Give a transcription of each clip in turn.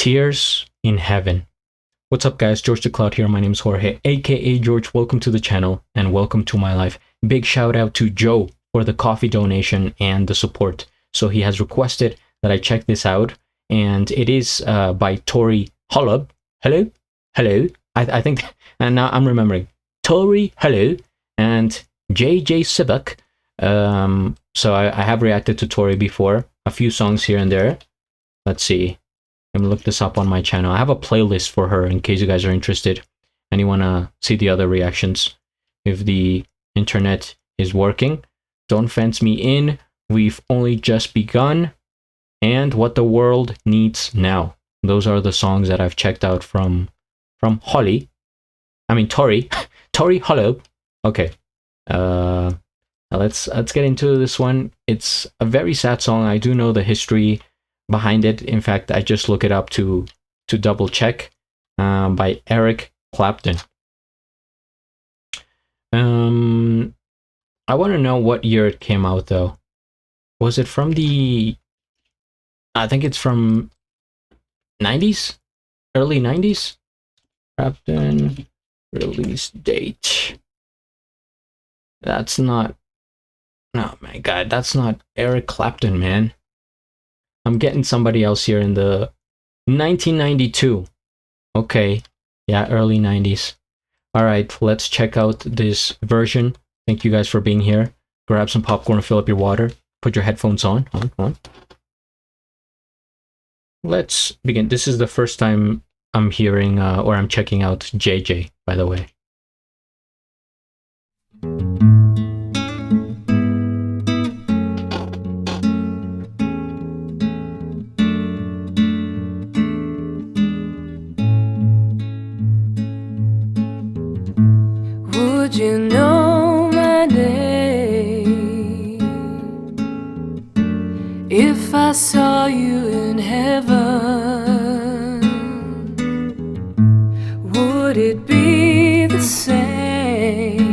Tears in Heaven. What's up, guys? GeorgeTheCloud here. My name is Jorge, aka George. Welcome to the channel and welcome to my life. Big shout out to Joe for the coffee donation and the support. So he has requested that I check this out, and it is by Tori Holub. Hello? I think, and now I'm remembering. Tori, hello, and Sivak. So I have reacted to Tori before, a few songs here and there. Let's see. Let me look this up on my channel. I have a playlist for her in case you guys are interested and you want to see the other reactions. If the internet is working, Don't Fence Me In, We've Only Just Begun, and What the World Needs Now. Those are the songs that I've checked out from Tori. Tori Holub. Okay. Let's get into this one. It's a very sad song. I do know the history behind it. In fact, I just look it up to double check. By Clapton. I want to know what year it came out though. Was it from the? I think it's from 90s, early 90s. Clapton release date. That's not. Oh my god, that's not Eric Clapton, man. I'm getting somebody else here in the 1992. Okay, yeah, early 90s. All right, let's check out this version. Thank you guys for being here. Grab some popcorn, fill up your water, put your headphones on. Let's begin. This is the first time I'm hearing or I'm checking out JJ, by the way. Would you know my name if I saw you in heaven? Would it be the same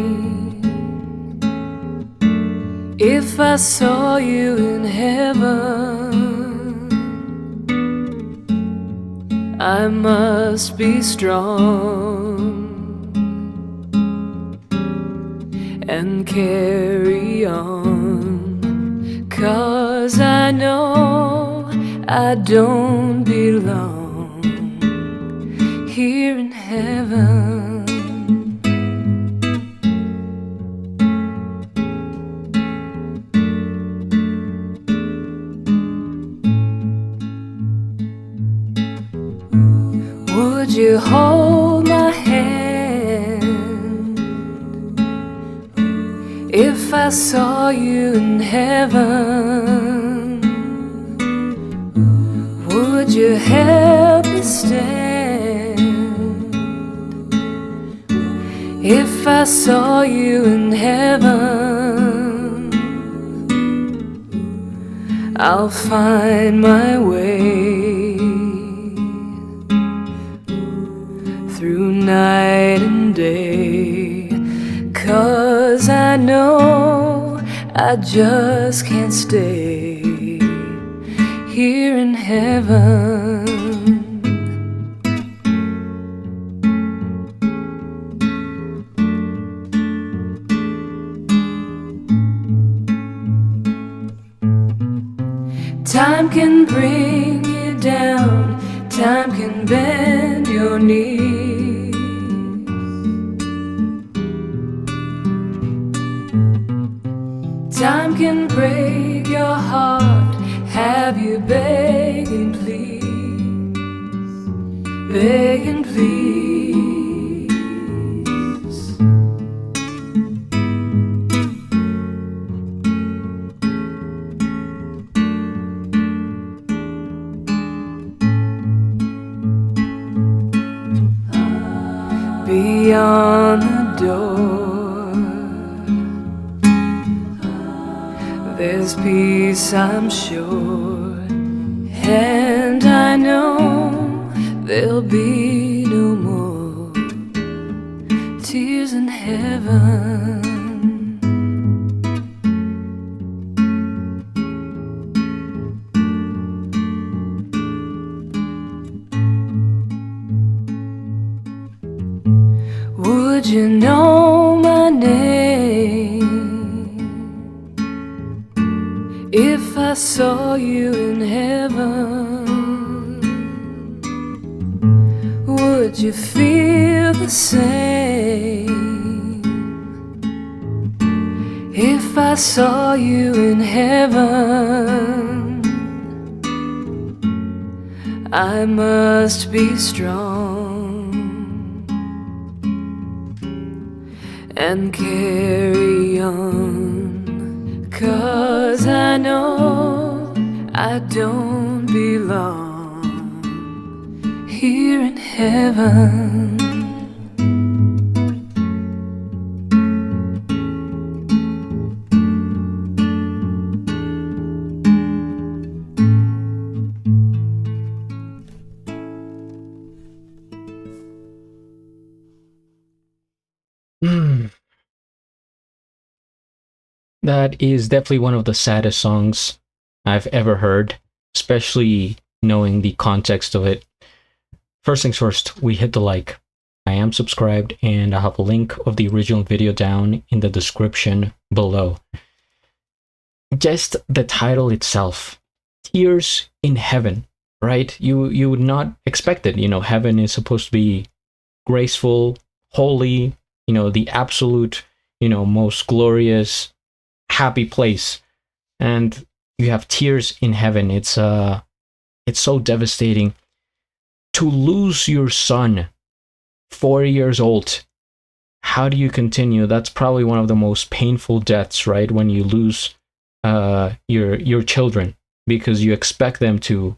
if I saw you in heaven? I must be strong and carry on, 'cause I know I don't belong here in heaven. Would you hold my hand if I saw you in heaven? Would you help me stand if I saw you in heaven? I'll find my way through night and day, 'cause I know I just can't stay here in heaven. Time can bring you down, time can bend your knees. Time can break your heart, have you begging please, begging please. Beyond the door, there's peace, I'm sure, and I know there'll be no more tears in heaven. you know my name? If I saw you in heaven, would you feel the same? If I saw you in heaven, I must be strong and carry on, 'cause I know I don't belong here in heaven. That is definitely one of the saddest songs I've ever heard, especially knowing the context of it. First things first, we hit the like. I am subscribed, and I have a link of the original video down in the description below. Just the title itself, Tears in Heaven, right? You would not expect it. You know, heaven is supposed to be graceful, holy, you know, the absolute, you know, most glorious, happy place. And you have tears in heaven. It's so devastating to lose your son, 4 years old. How do you continue? That's probably one of the most painful deaths, right? When you lose your children, because you expect them to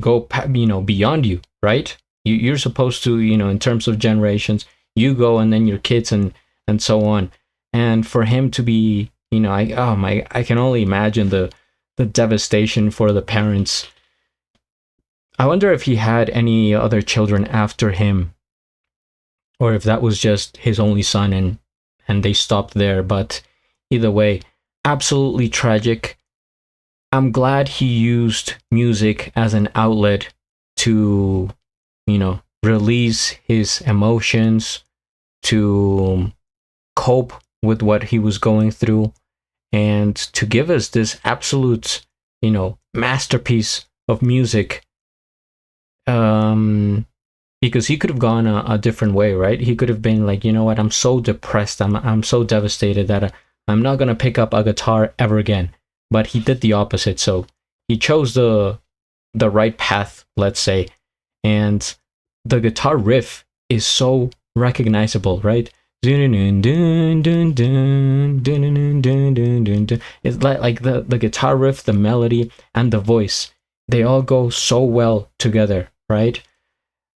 go, you know, beyond you, right? You're supposed to, you know, in terms of generations, you go and then your kids and so on. And for him to be, you know, I can only imagine the devastation for the parents. I wonder if he had any other children after him, or if that was just his only son and they stopped there. But either way, absolutely tragic. I'm glad he used music as an outlet to, you know, release his emotions, to cope with what he was going through, and to give us this absolute, you know, masterpiece of music. Because he could have gone a different way, right? He could have been like, you know what, I'm so depressed, I'm so devastated that I'm not gonna pick up a guitar ever again. But he did the opposite. So he chose the right path, let's say. And the guitar riff is so recognizable, right? It's like the guitar riff, the melody, and the voice, they all go so well together, right?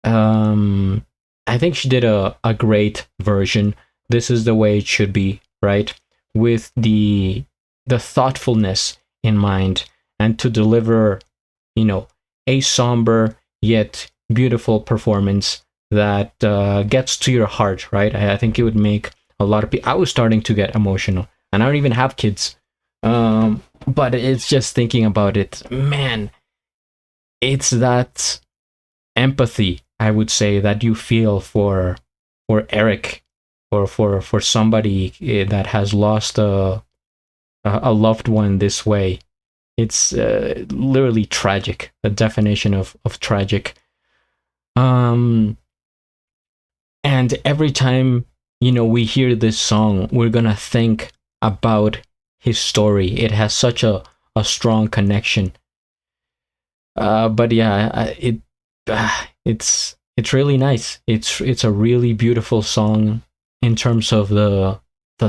I think she did a great version. This is the way it should be, right? With the thoughtfulness in mind, and to deliver, you know, a somber yet beautiful performance that gets to your heart, right? I think it would make a lot of people. I was starting to get emotional, and I don't even have kids, but it's just thinking about it, man. It's that empathy, I would say, that you feel for Eric, or for somebody that has lost a loved one this way. It's literally tragic, the definition of tragic. And every time, you know, we hear this song, we're gonna think about his story. It has such a strong connection. But yeah, it's really nice. It's a really beautiful song in terms of the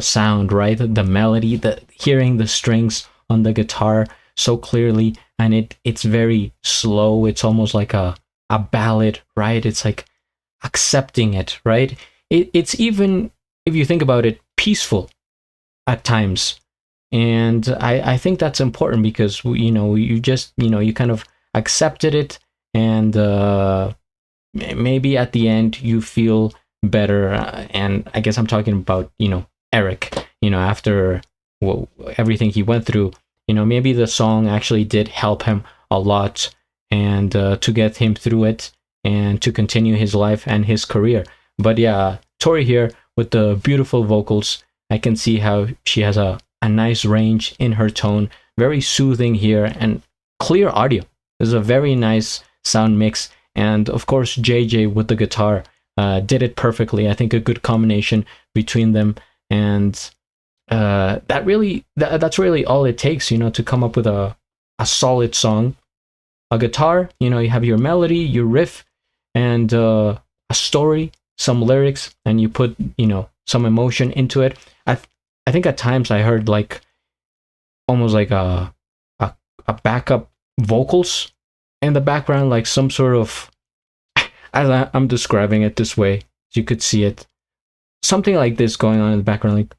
sound, right? The melody, hearing the strings on the guitar so clearly, and it's very slow. It's almost like a ballad, right? It's like accepting it, right? It's even, if you think about it, peaceful at times. And I think that's important, because, you know, you just, you know, you kind of accepted it, and maybe at the end you feel better. And I guess I'm talking about, you know, Eric, you know, after everything he went through, you know, maybe the song actually did help him a lot, and to get him through it, and to continue his life and his career. But yeah, Tori here with the beautiful vocals. I can see how she has a nice range in her tone, very soothing here, and clear audio. This is a very nice sound mix. And of course, JJ with the guitar did it perfectly. I think a good combination between them. And that's really all it takes, you know, to come up with a solid song. A guitar, you know, you have your melody, your riff, and a story, some lyrics, and you put, you know, some emotion into it. I think at times I heard like almost like a backup vocals in the background, like some sort of, as I'm describing it this way, you could see it, something like this going on in the background,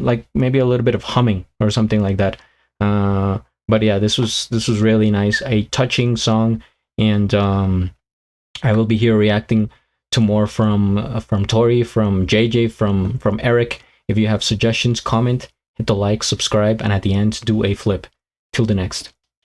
like maybe a little bit of humming or something like that. But yeah, this was really nice, a touching song, and I will be here reacting to more from Tori, from JJ, from Eric. If you have suggestions, comment, hit the like, subscribe, and at the end, do a flip. Till the next.